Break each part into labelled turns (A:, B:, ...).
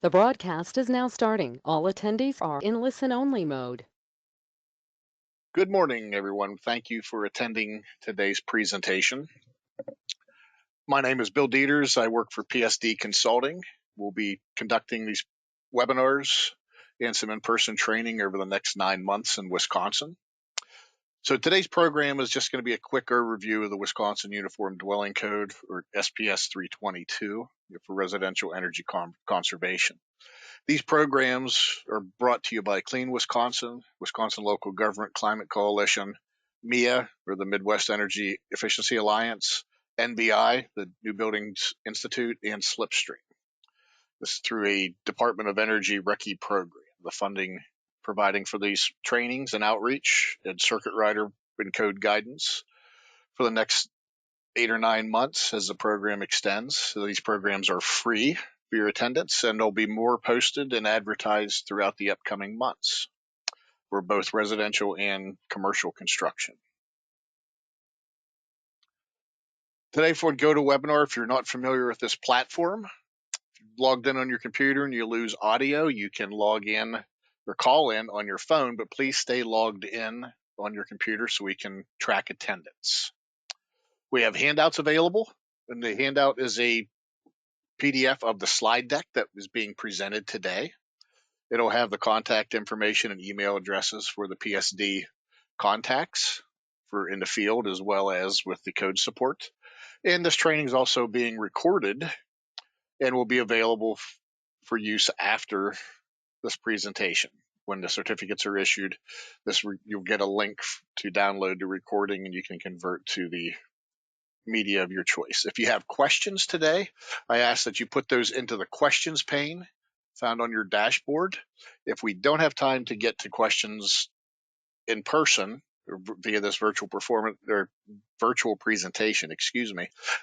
A: The broadcast is now starting. All attendees are in listen-only mode.
B: Good morning, everyone. Thank you for attending today's presentation. My name is Bill Dieters. I work for PSD Consulting. We'll be conducting these webinars and some in-person training over the next 9 months in Wisconsin. So today's program is just going to be a quick overview of the Wisconsin Uniform Dwelling Code, or SPS 322, for residential energy conservation. These programs are brought to you by Clean Wisconsin, Wisconsin Local Government Climate Coalition, MEA, or the Midwest Energy Efficiency Alliance, NBI, the New Buildings Institute, and Slipstream. This is through a Department of Energy RECCE program. The funding providing for these trainings and outreach and circuit rider and code guidance for the next 8 or 9 months as the program extends. So these programs are free for your attendance, and there'll be more posted and advertised throughout the upcoming months for both residential and commercial construction. Today for GoToWebinar, if you're not familiar with this platform, if you're logged in on your computer and you lose audio, you can log in or call in on your phone, but please stay logged in on your computer so we can track attendance. We have handouts available, and the handout is a PDF of the slide deck that is being presented today. It'll have the contact information and email addresses for the PSD contacts for in the field, as well as with the code support. And this training is also being recorded and will be available for use after this presentation. When the certificates are issued, you'll get a link to download the recording, and you can convert to the media of your choice. If you have questions today, I ask that you put those into the questions pane found on your dashboard. If we don't have time to get to questions in person or via this virtual performance or virtual presentation,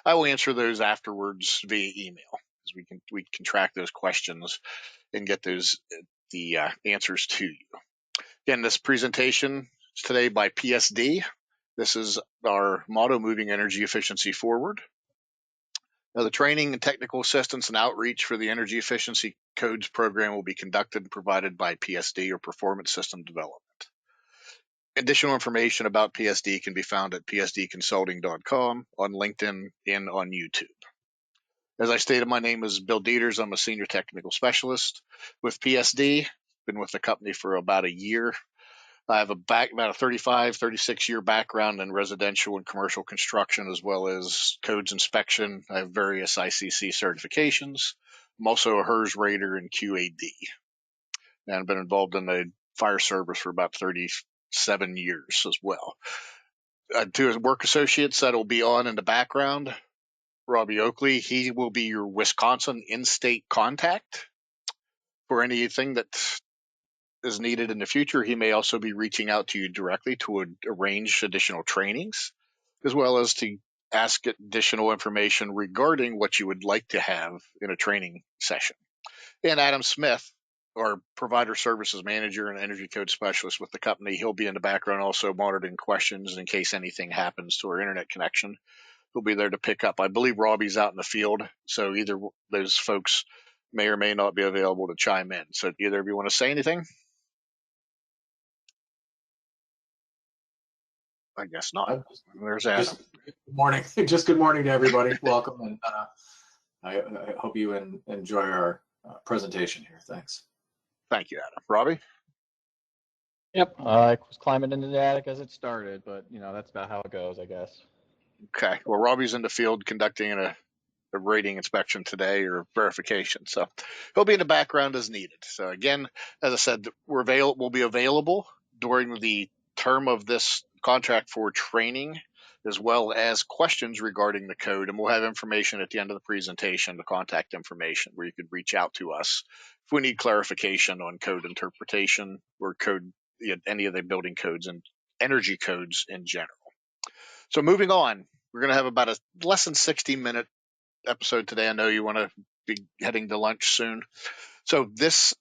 B: I will answer those afterwards via email, as we can track those questions and get the answers to you. Again, this presentation is today by PSD. This is our motto, moving energy efficiency forward. Now, the training and technical assistance and outreach for the Energy Efficiency Codes program will be conducted and provided by PSD, or Performance System Development. Additional information about PSD can be found at psdconsulting.com, on LinkedIn, and on YouTube. As I stated, my name is Bill Dieters. I'm a senior technical specialist with PSD. Been with the company for about a year. I have about a 35, 36-year background in residential and commercial construction, as well as codes inspection. I have various ICC certifications. I'm also a HERS rater and QAD. And I've been involved in the fire service for about 37 years as well. To his work associates that will be on in the background, Robbie Oakley, he will be your Wisconsin in-state contact for anything that is needed in the future. He may also be reaching out to you directly to arrange additional trainings, as well as to ask additional information regarding what you would like to have in a training session. And Adam Smith, our provider services manager and energy code specialist with the company, he'll be in the background also monitoring questions in case anything happens to our internet connection. He'll be there to pick up. I believe Robbie's out in the field, so either those folks may or may not be available to chime in. So either of you want to say anything? I guess not. There's Adam.
C: Just good morning. Just good morning to everybody. Welcome, and I hope you enjoy our presentation here. Thanks.
B: Thank you, Adam. Robbie?
D: Yep, I was climbing into the attic as it started, but that's about how it goes, I guess.
B: Okay. Well, Robbie's in the field conducting a rating inspection today, or verification, so he'll be in the background as needed. So again, as I said, we'll be available during the term of this contract for training, as well as questions regarding the code, and we'll have information at the end of the presentation, the contact information, where you could reach out to us if we need clarification on code interpretation or code, any of the building codes and energy codes in general. So moving on, we're going to have about a less than 60-minute episode today. I know you want to be heading to lunch soon. So this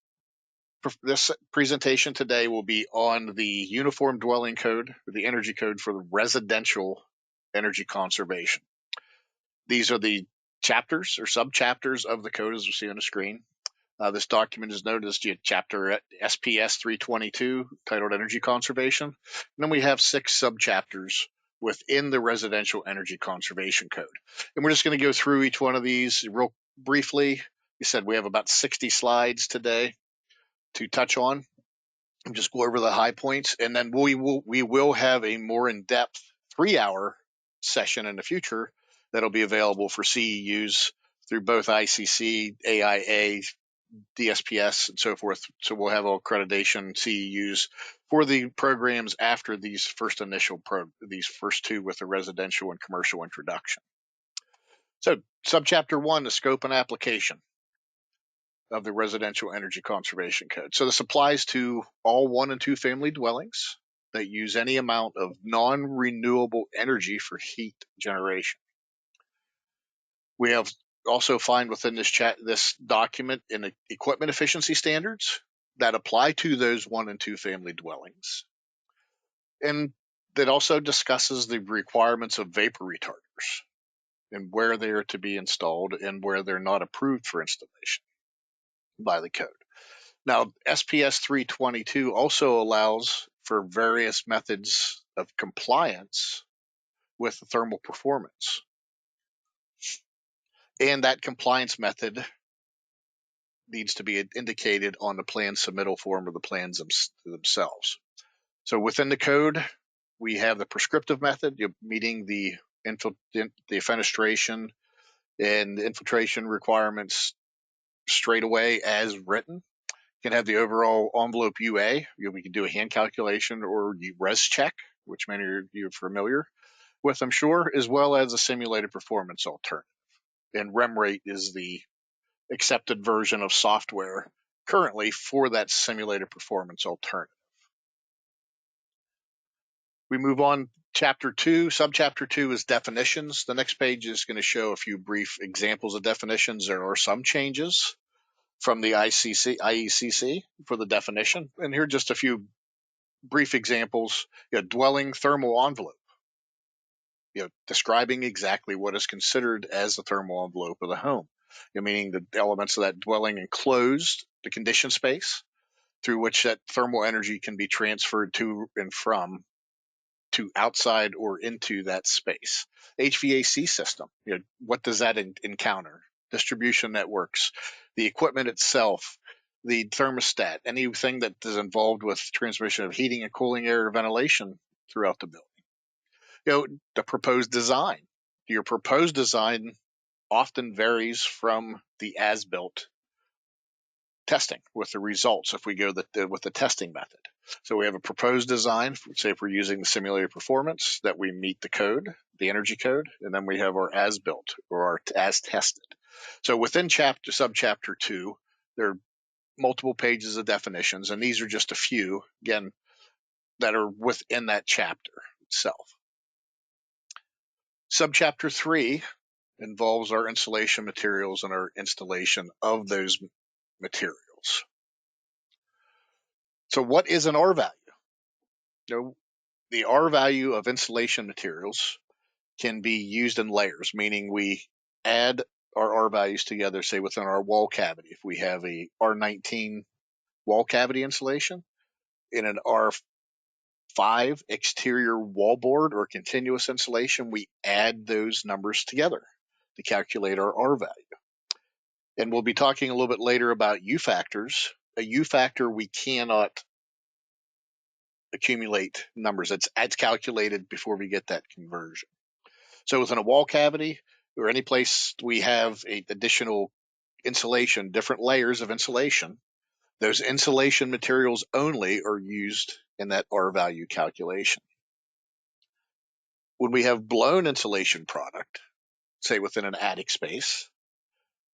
B: presentation today will be on the Uniform Dwelling Code, or the Energy Code for the residential energy conservation. These are the chapters or sub-chapters of the code, as we see on the screen. This document is known as Chapter SPS 322, titled Energy Conservation. And then we have 6 subchapters within the Residential Energy Conservation Code. And we're just going to go through each one of these real briefly. You said we have about 60 slides today to touch on. And just go over the high points, and then we will have a more in-depth 3-hour session in the future that'll be available for CEUs through both ICC, AIA, DSPS, and so forth. So we'll have all accreditation CEUs for the programs after these first these first 2 with the residential and commercial introduction. So subchapter 1, the scope and application of the Residential Energy Conservation Code. So this applies to all 1 and 2 family dwellings that use any amount of non-renewable energy for heat generation. We have also find within this document in equipment efficiency standards that apply to those 1 and 2 family dwellings. And that also discusses the requirements of vapor retarders and where they are to be installed and where they're not approved for installation by the code. Now, SPS 322 also allows for various methods of compliance with the thermal performance. And that compliance method needs to be indicated on the plan submittal form of the plans themselves. So within the code, we have the prescriptive method, meeting the fenestration and infiltration requirements straight away as written. You can have the overall envelope UA. We can do a hand calculation or res check, which many of you are familiar with, I'm sure, as well as a simulated performance alternative. And REMrate is the accepted version of software currently for that simulated performance alternative. We move on. Chapter 2, subchapter 2 is definitions. The next page is going to show a few brief examples of definitions. There are some changes from the IECC for the definition. And here are just a few brief examples. Dwelling thermal envelope. Describing exactly what is considered as the thermal envelope of the home. Meaning the elements of that dwelling enclosed the conditioned space through which that thermal energy can be transferred to and from to outside or into that space. HVAC system, what does that encounter? Distribution networks, the equipment itself, the thermostat, anything that is involved with transmission of heating and cooling, air, or ventilation throughout the building. The proposed design. Your proposed design often varies from the as-built testing with the results if we go with the testing method. So we have a proposed design, say if we're using the simulated performance, that we meet the code, the energy code, and then we have our as-built or our as-tested. So within subchapter 2, there are multiple pages of definitions, and these are just a few, again, that are within that chapter itself. Subchapter 3 involves our insulation materials and our installation of those materials. So what is an R value? The R value of insulation materials can be used in layers, meaning we add our R values together, say within our wall cavity. If we have a R19 wall cavity insulation in an R5 exterior wallboard or continuous insulation, we add those numbers together to calculate our R value. And we'll be talking a little bit later about U factors. A U factor, we cannot accumulate numbers. It's calculated before we get that conversion. So within a wall cavity or any place we have additional insulation, different layers of insulation, those insulation materials only are used in that R value calculation. When we have blown insulation product, say within an attic space,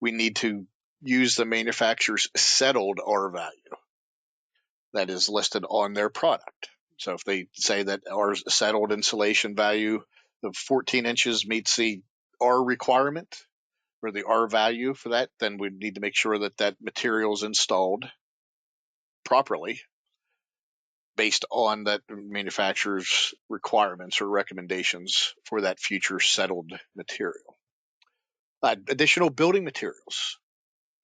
B: we need to use the manufacturer's settled R value that is listed on their product. So if they say that our settled insulation value of 14 inches meets the R requirement or the R value for that, then we need to make sure that that material is installed properly based on that manufacturer's requirements or recommendations for that future settled material. Additional building materials.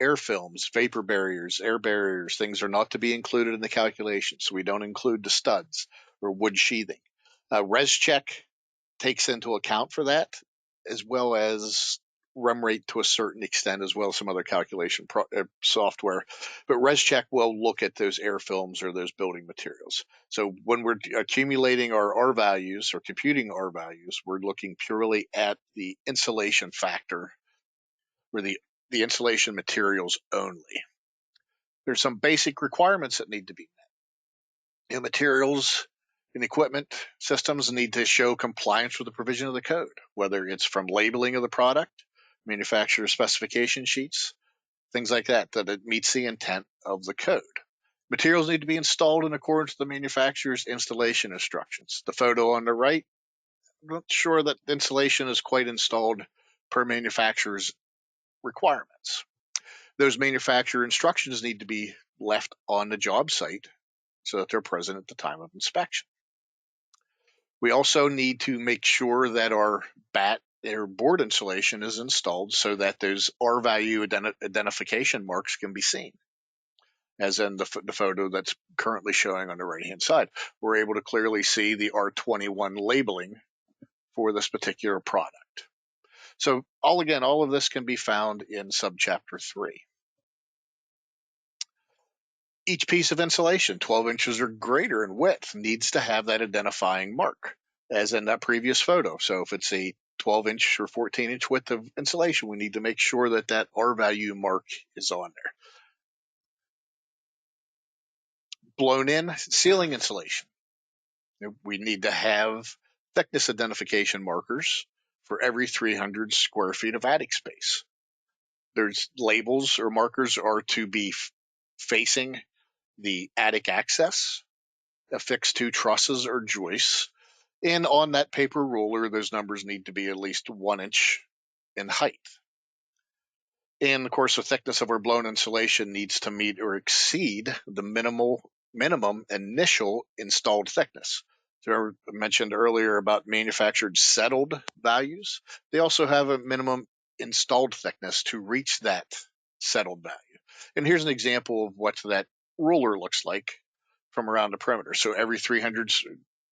B: air films, vapor barriers, air barriers, things are not to be included in the calculation. So we don't include the studs or wood sheathing. ResCheck takes into account for that, as well as run rate to a certain extent, as well as some other calculation software. But ResCheck will look at those air films or those building materials. So when we're accumulating our R values or computing R values, we're looking purely at the insulation factor or the insulation materials only. There's some basic requirements that need to be met. Materials and equipment systems need to show compliance with the provision of the code, whether it's from labeling of the product, manufacturer specification sheets, things like that, that it meets the intent of the code. Materials need to be installed in accordance with the manufacturer's installation instructions. The photo on the right, I'm not sure that insulation is quite installed per manufacturer's requirements. Those manufacturer instructions need to be left on the job site so that they're present at the time of inspection. We also need to make sure that our BAT or board insulation is installed so that those R value identification marks can be seen. As in the photo that's currently showing on the right-hand side, we're able to clearly see the R21 labeling for this particular product. So all of this can be found in subchapter 3. Each piece of insulation, 12 inches or greater in width, needs to have that identifying mark, as in that previous photo. So if it's a 12-inch or 14-inch width of insulation, we need to make sure that that R value mark is on there. Blown-in ceiling insulation. We need to have thickness identification markers for every 300 square feet of attic space. There's labels or markers are to be facing the attic access, affixed to trusses or joists, and on that paper ruler, those numbers need to be at least 1 inch in height. And of course, the thickness of our blown insulation needs to meet or exceed the minimum initial installed thickness. So I mentioned earlier about manufactured settled values. They also have a minimum installed thickness to reach that settled value. And here's an example of what that ruler looks like from around the perimeter. So every 300,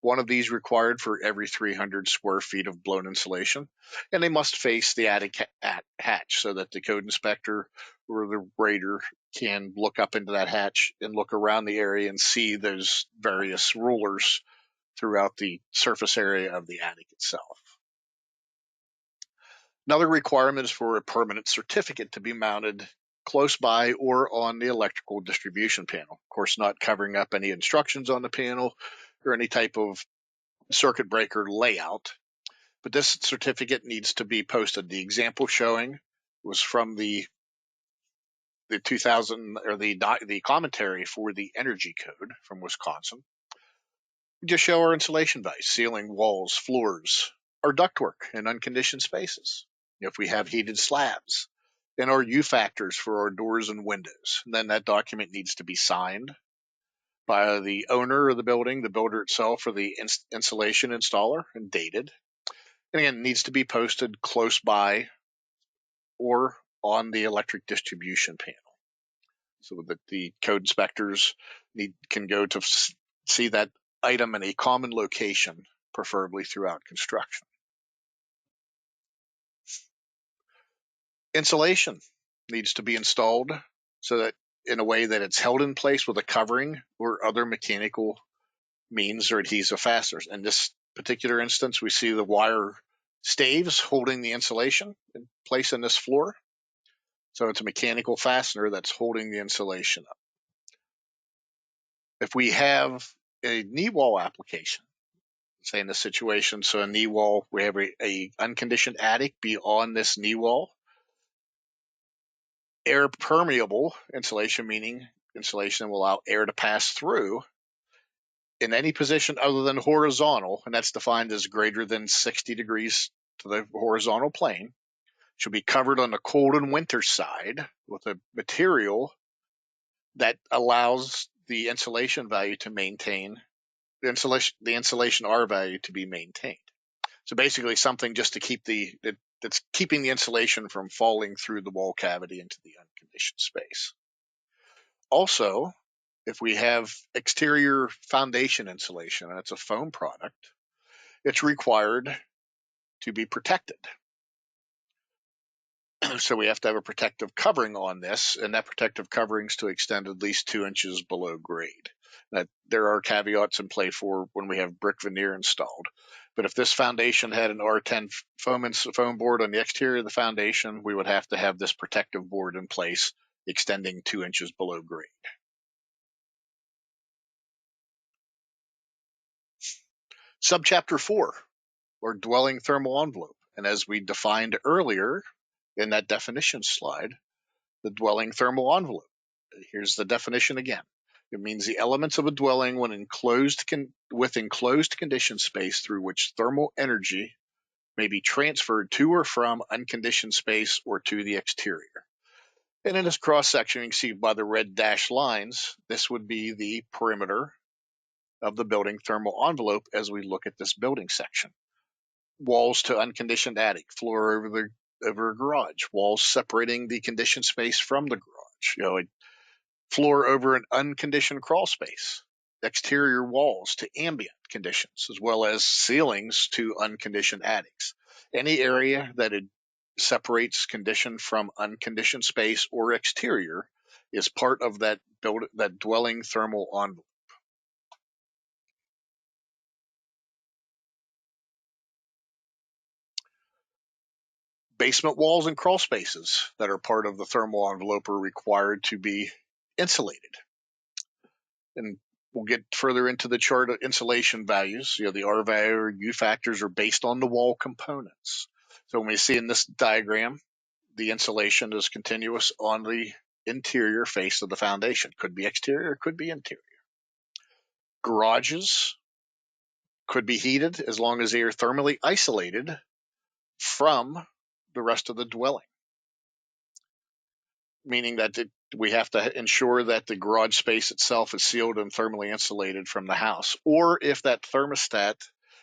B: one of these required for every 300 square feet of blown insulation, and they must face the attic hatch so that the code inspector or the grader can look up into that hatch and look around the area and see those various rulers throughout the surface area of the attic itself. Another requirement is for a permanent certificate to be mounted close by or on the electrical distribution panel. Of course, not covering up any instructions on the panel or any type of circuit breaker layout, but this certificate needs to be posted. The example showing was from the 2000 or the commentary for the energy code from Wisconsin. We just show our insulation values, ceiling, walls, floors, our ductwork and unconditioned spaces. If we have heated slabs, and our U factors for our doors and windows. And then that document needs to be signed by the owner of the building, the builder itself, or the insulation installer, and dated. And again, it needs to be posted close by or on the electric distribution panel, so that the code inspectors can go to see that item in a common location, preferably throughout construction. Insulation needs to be installed so that in a way that it's held in place with a covering or other mechanical means or adhesive fasteners. In this particular instance, we see the wire staves holding the insulation in place in this floor. So it's a mechanical fastener that's holding the insulation up. If we have a knee wall application, say in this situation, so a knee wall, we have a unconditioned attic beyond this knee wall. Air permeable insulation, meaning insulation will allow air to pass through in any position other than horizontal, and that's defined as greater than 60 degrees to the horizontal plane, should be covered on the cold and winter side with a material that allows the insulation value to maintain, the insulation R value to be maintained. So basically something just to keep the that's keeping the insulation from falling through the wall cavity into the unconditioned space. Also, if we have exterior foundation insulation and it's a foam product, it's required to be protected. So we have to have a protective covering on this, and that protective covering is to extend at least 2 inches below grade. Now, there are caveats in play for when we have brick veneer installed. But if this foundation had an R10 foam board on the exterior of the foundation, we would have to have this protective board in place extending 2 inches below grade. Subchapter 4, or dwelling thermal envelope. And as we defined earlier in that definition slide, the dwelling thermal envelope. Here's the definition again. It means the elements of a dwelling when with enclosed conditioned space through which thermal energy may be transferred to or from unconditioned space or to the exterior. And in this cross section, you can see by the red dashed lines, this would be the perimeter of the building thermal envelope as we look at this building section. Walls to unconditioned attic, floor over a garage, walls separating the conditioned space from the garage, floor over an unconditioned crawl space, exterior walls to ambient conditions, as well as ceilings to unconditioned attics. Any area that it separates conditioned from unconditioned space or exterior is part of that dwelling thermal envelope. Basement walls and crawl spaces that are part of the thermal envelope are required to be insulated. And we'll get further into the chart of insulation values. The R value or U factors are based on the wall components. So when we see in this diagram, the insulation is continuous on the interior face of the foundation. Could be exterior, could be interior. Garages could be heated as long as they are thermally isolated from the rest of the dwelling, meaning that we have to ensure that the garage space itself is sealed and thermally insulated from the house. Or if that thermostat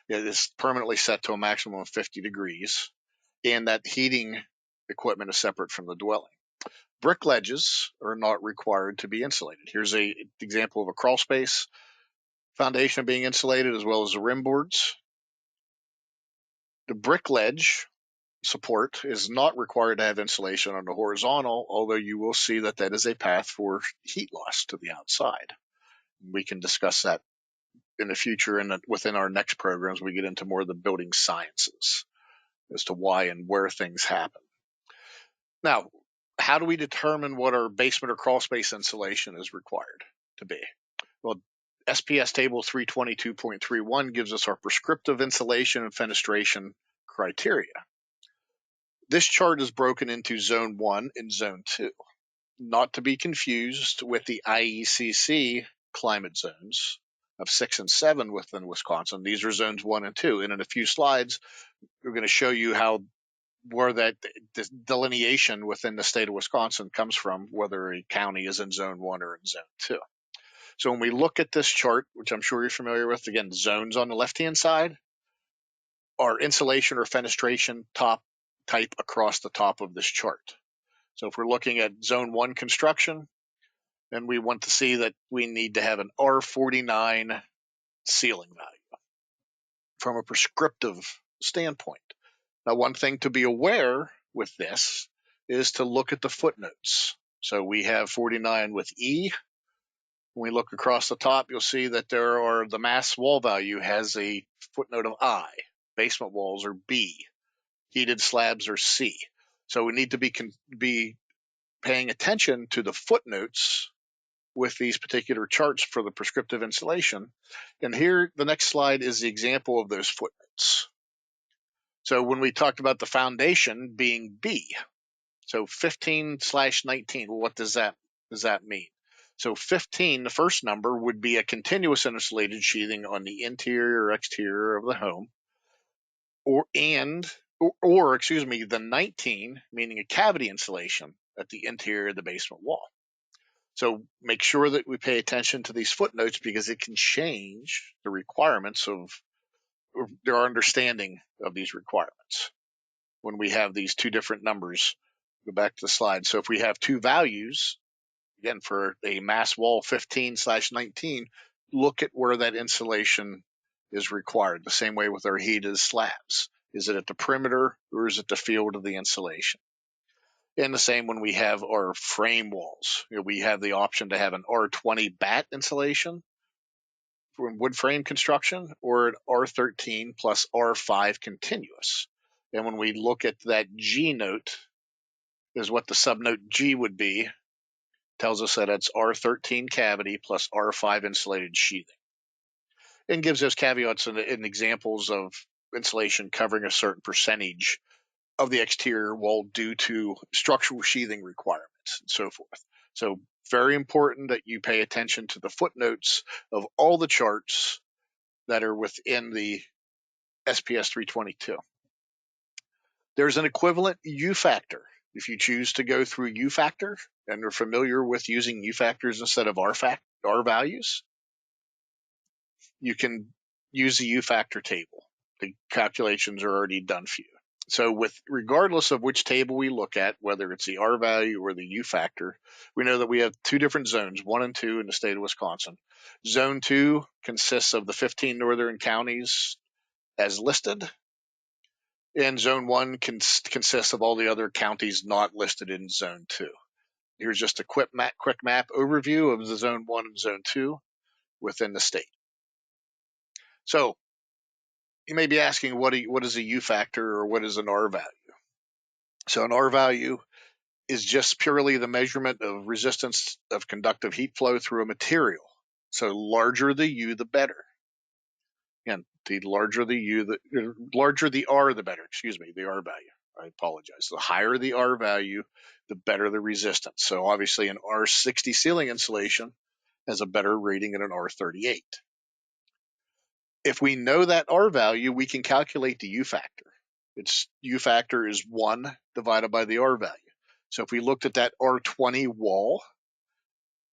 B: is permanently set to a maximum of 50 degrees and that heating equipment is separate from the dwelling. Brick ledges are not required to be insulated. Here's an example of a crawl space foundation being insulated, as well as the rim boards. The brick ledge support is not required to have insulation on the horizontal, although you will see that that is a path for heat loss to the outside. We can discuss that in the future and within our next programs. We get into more of the building sciences as to why and where things happen. Now, how do we determine what our basement or crawl space insulation is required to be? Well, SPS table 322.31 gives us our prescriptive insulation and fenestration criteria. This chart is broken into Zone 1 and Zone 2, not to be confused with the IECC climate zones of 6 and 7 within Wisconsin. These are Zones 1 and 2, and in a few slides, we're going to show you where that delineation within the state of Wisconsin comes from, whether a county is in Zone 1 or in Zone 2. So when we look at this chart, which I'm sure you're familiar with, again, zones on the left-hand side are insulation or fenestration type across the top of this chart. So if we're looking at Zone 1 construction, then we want to see that we need to have an R49 ceiling value from a prescriptive standpoint. Now, one thing to be aware with this is to look at the footnotes. So we have 49 with E. When we look across the top, you'll see that the mass wall value has a footnote of I. Basement walls are B. Heated slabs are C. So we need to be paying attention to the footnotes with these particular charts for the prescriptive insulation. And here, the next slide is the example of those footnotes. So when we talked about the foundation being B, so 15/19, well, what does that mean? So 15, the first number, would be a continuous insulated sheathing on the interior or exterior of the home, or the 19, meaning a cavity insulation at the interior of the basement wall. So make sure that we pay attention to these footnotes because it can change the requirements of their understanding of these requirements. when we have these two different numbers. Go back to the slide. So if we have two values, again, for a mass wall 15/19, look at where that insulation is required. The same way with our heated slabs. Is it at the perimeter or is it the field of the insulation? And the same when we have our frame walls. We have the option to have an R20 batt insulation for wood frame construction or an R13 plus R5 continuous. And when we look at that G note, is what the subnote G would be, tells us that it's R13 cavity plus R5 insulated sheathing. And gives us caveats and examples of insulation covering a certain percentage of the exterior wall due to structural sheathing requirements and so forth. So very important that you pay attention to the footnotes of all the charts that are within the SPS 322. There's an equivalent U factor. If you choose to go through U factor and are familiar with using U factors instead of R values, you can use the U factor table. The calculations are already done for you. So regardless of which table we look at, whether it's the R value or the U factor, we know that we have two different zones, 1 and 2 in the state of Wisconsin. Zone 2 consists of the 15 northern counties as listed, and Zone 1 consists of all the other counties not listed in Zone 2. Here's just a quick map overview of the Zone 1 and Zone 2 within the state. So you may be asking, what is a U factor or what is an R value? So an R value is just purely the measurement of resistance of conductive heat flow through a material. So larger the U, the better. Again, the larger the R, the better. Excuse me, the R value. I apologize. The higher the R value, the better the resistance. So obviously an R60 ceiling insulation has a better rating than an R38. If we know that R value, we can calculate the U factor. Its U factor is 1 divided by the R value. So if we looked at that R20 wall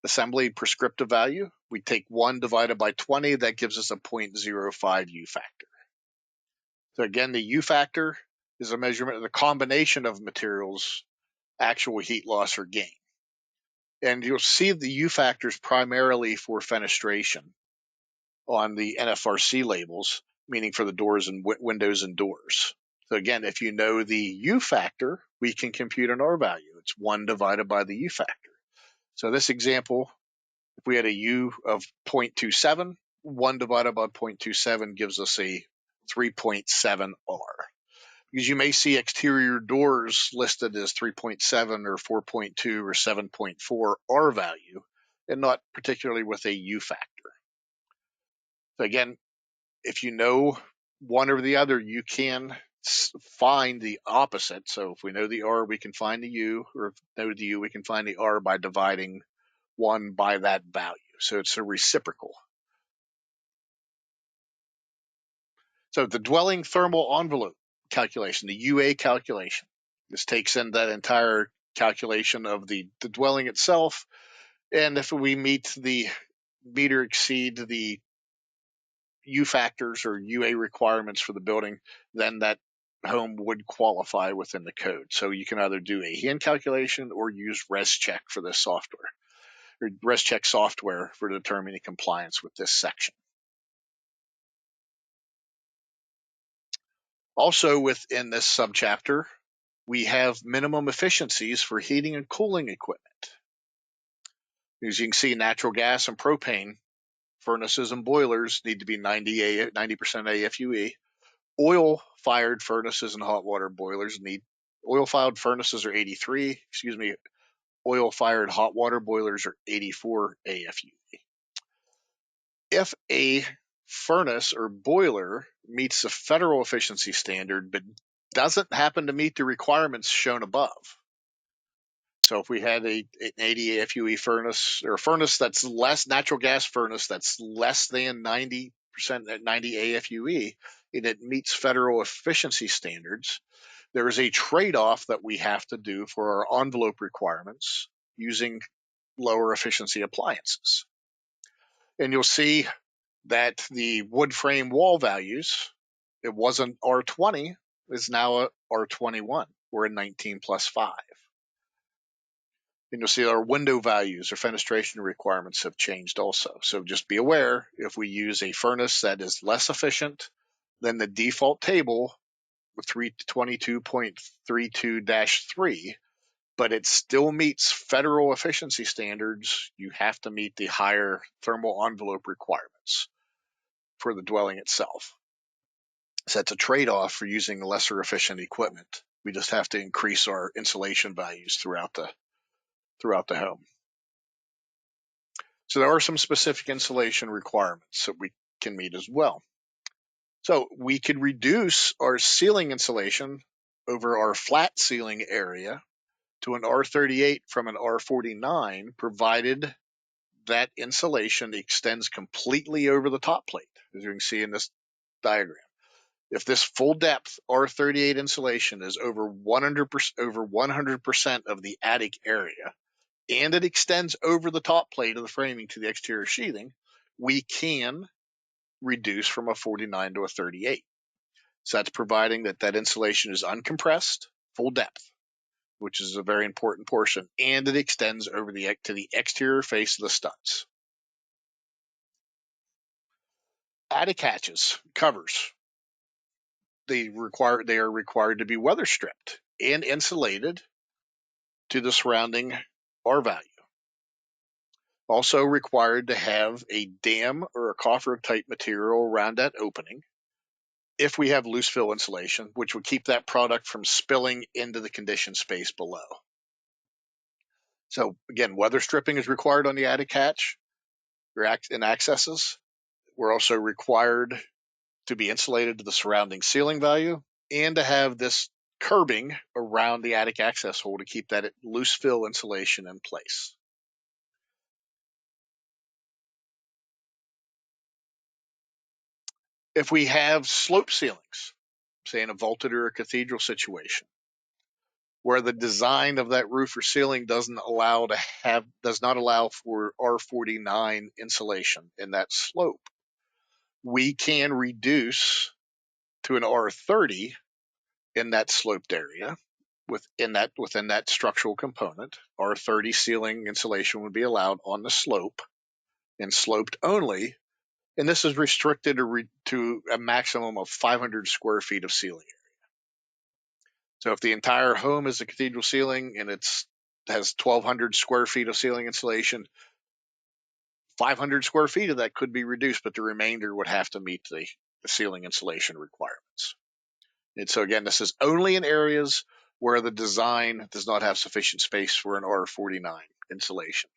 B: assembly prescriptive value, we take 1 divided by 20, that gives us a 0.05 U factor. So again, the U factor is a measurement of the combination of materials, actual heat loss or gain. And you'll see the U factors primarily for fenestration on the NFRC labels, meaning for the doors and windows and doors. So again, if you know the U factor, we can compute an R value. It's 1 divided by the U factor. So this example, if we had a U of 0.27, 1 divided by 0.27 gives us a 3.7 R. Because you may see exterior doors listed as 3.7 or 4.2 or 7.4 R value, and not particularly with a U factor. So again, if you know one or the other, you can find the opposite. So if we know the R, we can find the U, or if we know the U, we can find the R by dividing 1 by that value. So it's a reciprocal. So the dwelling thermal envelope calculation, the UA calculation, this takes in that entire calculation of the dwelling itself. And if we meet or exceed the U factors or UA requirements for the building, then that home would qualify within the code. So you can either do a hand calculation or use ResCheck for this software, or ResCheck software for determining compliance with this section. Also within this subchapter, we have minimum efficiencies for heating and cooling equipment. As you can see, natural gas and propane furnaces and boilers need to be 90% AFUE. Oil-fired furnaces and hot water boilers oil-fired furnaces are 83. Oil-fired hot water boilers are 84 AFUE. If a furnace or boiler meets the federal efficiency standard but doesn't happen to meet the requirements shown above. So if we had an 80 AFUE furnace, or a furnace that's less, natural gas furnace that's less than 90% at 90 AFUE, and it meets federal efficiency standards, there is a trade-off that we have to do for our envelope requirements using lower efficiency appliances. And you'll see that the wood frame wall values, it wasn't R20, is now a R21. We're in 19+5. And you'll see our window values or fenestration requirements have changed also. So just be aware, if we use a furnace that is less efficient than the default table with 322.32-3, but it still meets federal efficiency standards, you have to meet the higher thermal envelope requirements for the dwelling itself. So that's a trade-off for using lesser efficient equipment. We just have to increase our insulation values throughout the home. So there are some specific insulation requirements that we can meet as well. So we could reduce our ceiling insulation over our flat ceiling area to an R38 from an R49, provided that insulation extends completely over the top plate, as you can see in this diagram. If this full depth R38 insulation is over 100% of the attic area, and it extends over the top plate of the framing to the exterior sheathing, we can reduce from a 49 to a 38. So that's providing that insulation is uncompressed, full depth, which is a very important portion, and it extends over to the exterior face of the studs. Attic hatches, covers, they are required to be weather stripped and insulated to the surrounding R value. Also required to have a dam or a coffer type material around that opening if we have loose fill insulation, which would keep that product from spilling into the conditioned space below. So again, weather stripping is required on the attic hatch and accesses. We're also required to be insulated to the surrounding ceiling value and to have this curbing around the attic access hole to keep that loose fill insulation in place. If we have slope ceilings, say in a vaulted or a cathedral situation, where the design of that roof or ceiling does not allow for R49 insulation in that slope, we can reduce to an R30 in that sloped area within that structural component. R30 ceiling insulation would be allowed on the slope and sloped only, and this is restricted to a maximum of 500 square feet of ceiling area. So if the entire home is a cathedral ceiling and it has 1,200 square feet of ceiling insulation, 500 square feet of that could be reduced, but the remainder would have to meet the ceiling insulation requirements. And so again, this is only in areas where the design does not have sufficient space for an R49 insulation.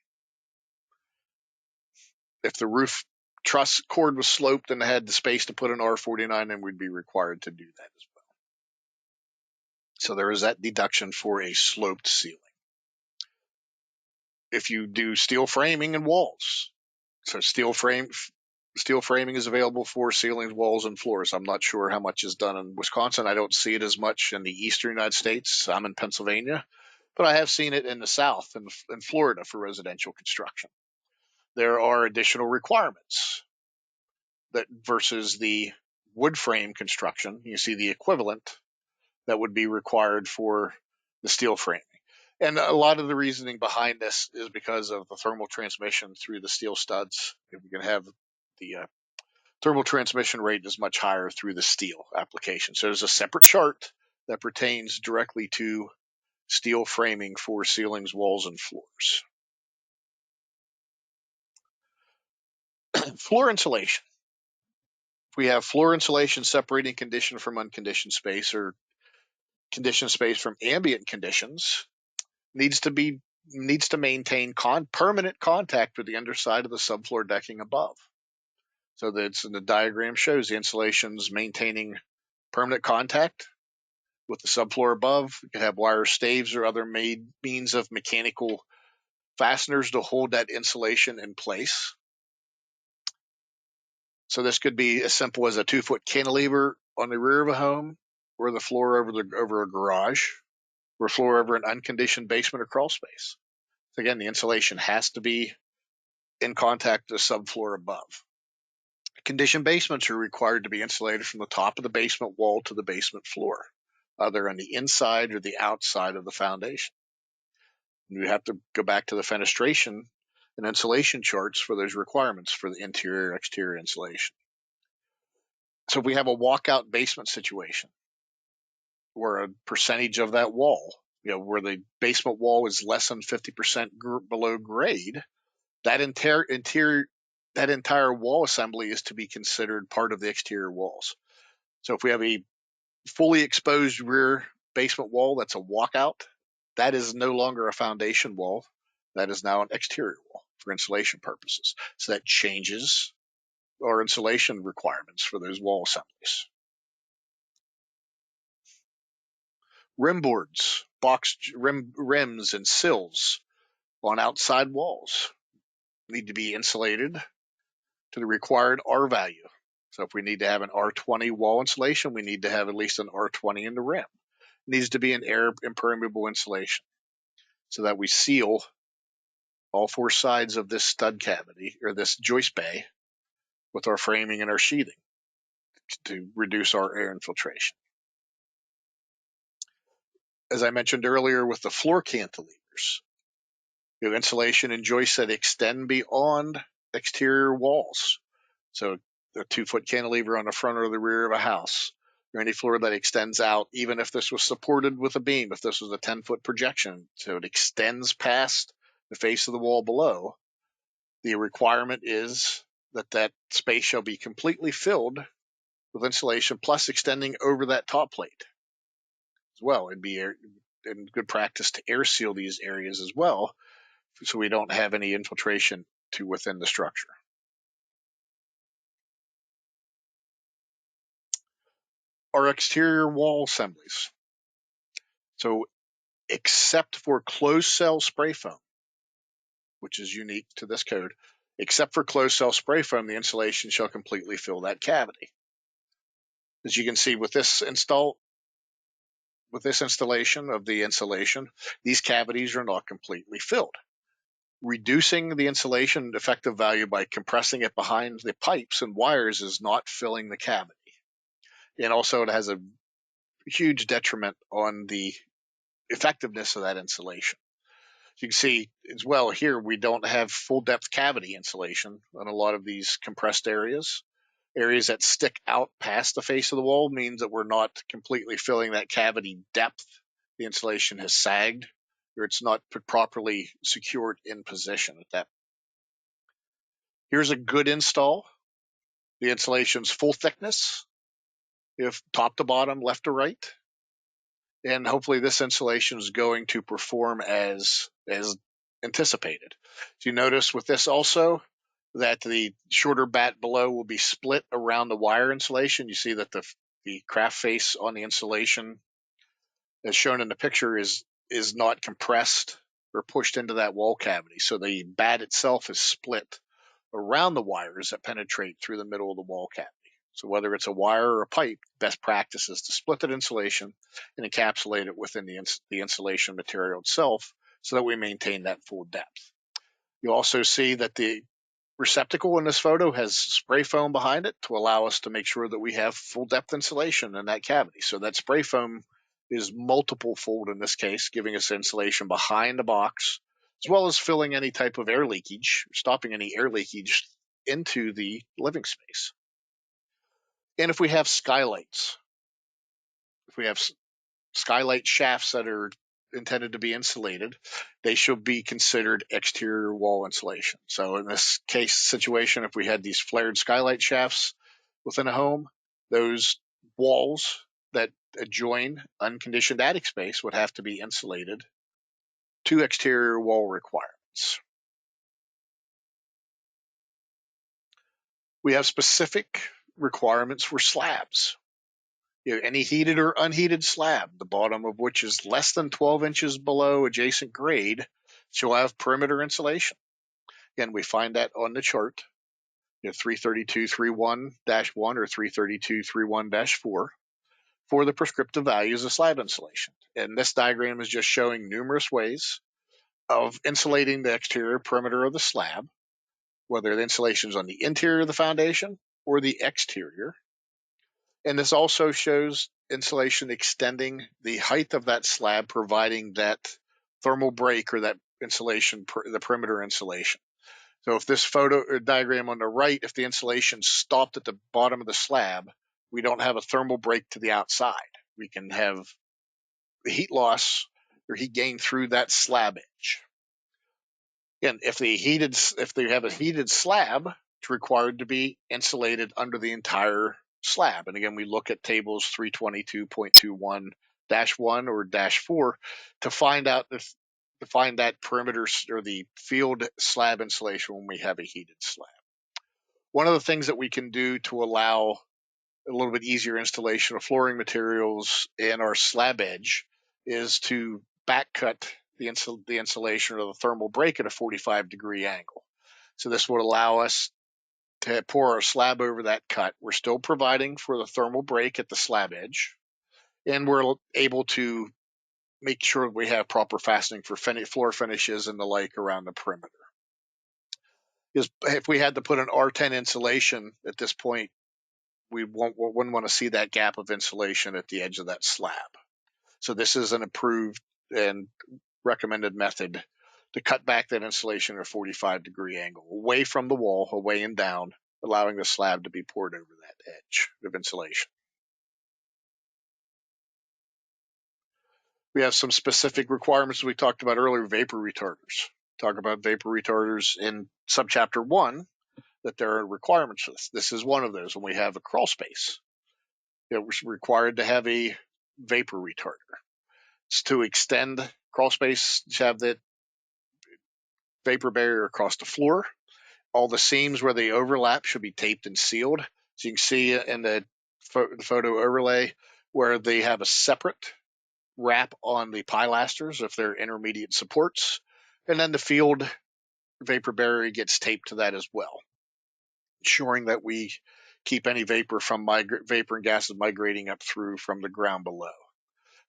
B: If the roof truss cord was sloped and had the space to put an R49 in, we'd be required to do that as well. So there is that deduction for a sloped ceiling. If you do steel framing and walls, so steel framing is available for ceilings, walls, and floors. I'm not sure how much is done in Wisconsin. I don't see it as much in the eastern United States. I'm in Pennsylvania, but I have seen it in the South and in Florida for residential construction. There are additional requirements that versus the wood frame construction. You see the equivalent that would be required for the steel framing. And a lot of the reasoning behind this is because of the thermal transmission through the steel studs. If we can have the thermal transmission rate is much higher through the steel application. So there's a separate chart that pertains directly to steel framing for ceilings, walls, and floors. Floor insulation. If we have floor insulation separating conditioned from unconditioned space, or conditioned space from ambient conditions, needs to maintain permanent contact with the underside of the subfloor decking above. So that's in the diagram shows the insulation's maintaining permanent contact with the subfloor above. You can have wire staves or other means of mechanical fasteners to hold that insulation in place. So this could be as simple as a 2-foot cantilever on the rear of a home, or the floor over a garage, or floor over an unconditioned basement or crawl space. So again, the insulation has to be in contact with the subfloor above. Conditioned basements are required to be insulated from the top of the basement wall to the basement floor. either on the inside or the outside of the foundation. You have to go back to the fenestration and insulation charts for those requirements for the interior exterior insulation. So if we have a walkout basement situation where a percentage of that wall, where the basement wall is less than 50% below grade, that entire wall assembly is to be considered part of the exterior walls. So if we have a fully exposed rear basement wall that's a walkout, that is no longer a foundation wall. That is now an exterior wall for insulation purposes. So that changes our insulation requirements for those wall assemblies. Rim boards, box rims and sills on outside walls need to be insulated to the required R value. So if we need to have an R20 wall insulation, we need to have at least an R20 in the rim. It needs to be an air impermeable insulation so that we seal all four sides of this stud cavity or this joist bay with our framing and our sheathing to reduce our air infiltration. As I mentioned earlier with the floor cantilevers, insulation and joists that extend beyond exterior walls. So a 2-foot cantilever on the front or the rear of a house, or any floor that extends out, even if this was supported with a beam, if this was a 10-foot projection, so it extends past the face of the wall below, the requirement is that that space shall be completely filled with insulation plus extending over that top plate as well. It'd be in good practice to air seal these areas as well so we don't have any infiltration to within the structure. Our exterior wall assemblies. So except for closed cell spray foam, which is unique to this code, except for closed cell spray foam, the insulation shall completely fill that cavity. As you can see with this installation of the insulation, these cavities are not completely filled. Reducing the insulation effective value by compressing it behind the pipes and wires is not filling the cavity. And also it has a huge detriment on the effectiveness of that insulation. You can see as well here, we don't have full depth cavity insulation on a lot of these compressed areas. Areas that stick out past the face of the wall means that we're not completely filling that cavity depth. The insulation has sagged or it's not properly secured in position at that. Here's a good install. The insulation's full thickness, if top to bottom, left to right. And hopefully this insulation is going to perform as anticipated. So you notice with this also that the shorter bat below will be split around the wire insulation. You see that the craft face on the insulation as shown in the picture is not compressed or pushed into that wall cavity. So the bat itself is split around the wires that penetrate through the middle of the wall cavity. So whether it's a wire or a pipe, best practice is to split that insulation and encapsulate it within the insulation material itself so that we maintain that full depth. You also see that the receptacle in this photo has spray foam behind it to allow us to make sure that we have full depth insulation in that cavity. So that spray foam is multiple fold in this case, giving us insulation behind the box, as well as filling any type of air leakage, stopping any air leakage into the living space. And if we have skylights, if we have skylight shafts that are intended to be insulated, they should be considered exterior wall insulation. So in this case situation, if we had these flared skylight shafts within a home, those walls that adjoin unconditioned attic space would have to be insulated to exterior wall requirements. We have specific requirements for slabs. Any heated or unheated slab, the bottom of which is less than 12 inches below adjacent grade, shall have perimeter insulation. Again, we find that on the chart, 332.31-1 or 332.31-4 for the prescriptive values of slab insulation. And this diagram is just showing numerous ways of insulating the exterior perimeter of the slab, whether the insulation is on the interior of the foundation or the exterior. And this also shows insulation extending the height of that slab, providing that thermal break or that insulation, the perimeter insulation. So if this photo or diagram on the right, if the insulation stopped at the bottom of the slab, we don't have a thermal break to the outside. We can have the heat loss or heat gain through that slab edge. Again, if they have a heated slab, it's required to be insulated under the entire slab. And again, we look at tables 322.21-1 or -4 to find out to find that perimeter or the field slab insulation when we have a heated slab. One of the things that we can do to allow a little bit easier installation of flooring materials in our slab edge is to back cut the insulation or the thermal break at a 45-degree angle. So this would allow us to pour our slab over that cut. We're still providing for the thermal break at the slab edge, and we're able to make sure we have proper fastening for floor finishes and the like around the perimeter. Because if we had to put an R10 insulation at this point, we wouldn't want to see that gap of insulation at the edge of that slab. So this is an approved and recommended method to cut back that insulation at a 45-degree angle, away from the wall, away and down, allowing the slab to be poured over that edge of insulation. We have some specific requirements we talked about earlier, vapor retarders. Talk about vapor retarders in subchapter 1, that there are requirements for this. This is one of those. When we have a crawl space, it was required to have a vapor retarder. It's to extend crawl space, to have that vapor barrier across the floor. All the seams where they overlap should be taped and sealed. So you can see in the photo overlay where they have a separate wrap on the pilasters if they're intermediate supports. And then the field vapor barrier gets taped to that as well, ensuring that we keep any vapor and gases migrating up through from the ground below.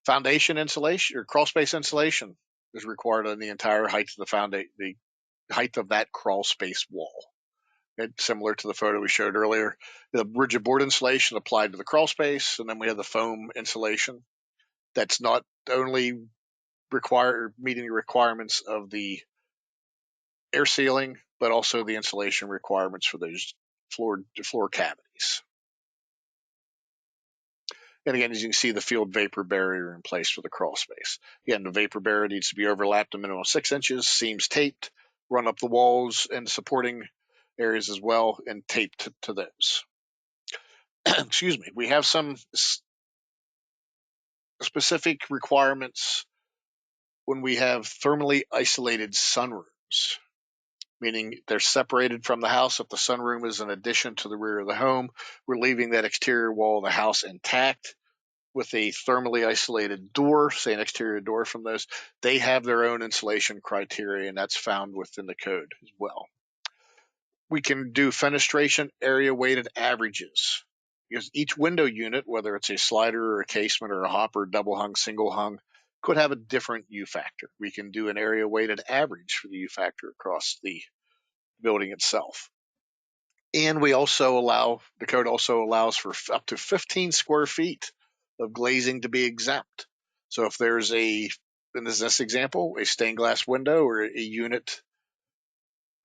B: Foundation insulation or crawl space insulation is required on the entire height of the height of that crawl space wall. It's similar to the photo we showed earlier. The rigid board insulation applied to the crawl space, and then we have the foam insulation that's not only meeting the requirements of the air sealing, but also the insulation requirements for those floor cavities. And again, as you can see, the field vapor barrier in place for the crawl space. Again, the vapor barrier needs to be overlapped a minimum of 6 inches, seams taped, run up the walls and supporting areas as well, and taped to those. Excuse me. We have some specific requirements when we have thermally isolated sunrooms, meaning they're separated from the house. If the sunroom is an addition to the rear of the home, we're leaving that exterior wall of the house intact with a thermally isolated door, say an exterior door from those. They have their own insulation criteria, and that's found within the code as well. We can do fenestration area weighted averages, because each window unit, whether it's a slider or a casement or a hopper, double hung, single hung, could have a different U factor. We can do an area weighted average for the U factor across the building itself. And we also the code also allows for up to 15 square feet of glazing to be exempt. So if there's in this example, a stained glass window or a unit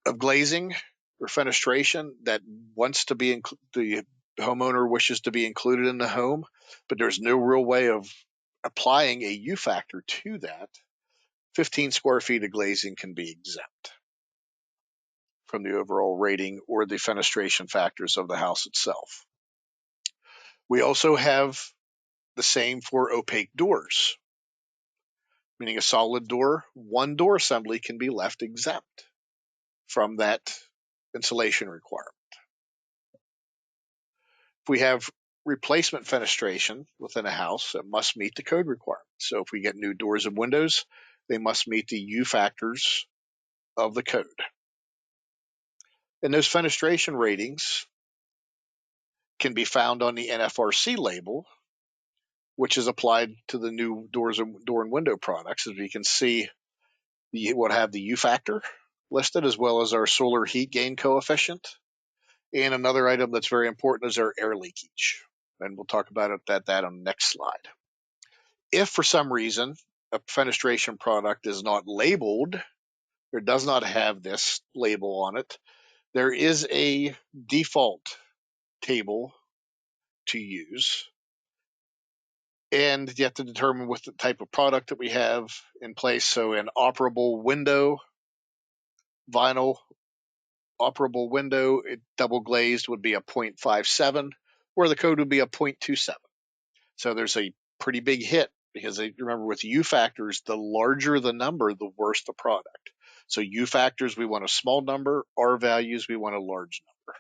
B: of glazing or fenestration that wants to be the homeowner wishes to be included in the home, but there's no real way of applying a U factor to that, 15 square feet of glazing can be exempt from the overall rating or the fenestration factors of the house itself. We also have the same for opaque doors, meaning a solid door, one door assembly can be left exempt from that insulation requirement. If we have replacement fenestration within a house, it must meet the code requirements. So if we get new doors and windows, they must meet the U factors of the code. And those fenestration ratings can be found on the NFRC label, which is applied to the new door and window products. As we can see, we'll have the U factor listed, as well as our solar heat gain coefficient. And another item that's very important is our air leakage. And we'll talk about that on the next slide. If for some reason a fenestration product is not labeled or does not have this label on it, there is a default table to use. And you have to determine what the type of product that we have in place. So an operable window, vinyl operable window, double glazed would be a 0.57, where the code would be a 0.27. So there's a pretty big hit, because remember with U factors, the larger the number, the worse the product. So U factors, we want a small number. R values, we want a large number.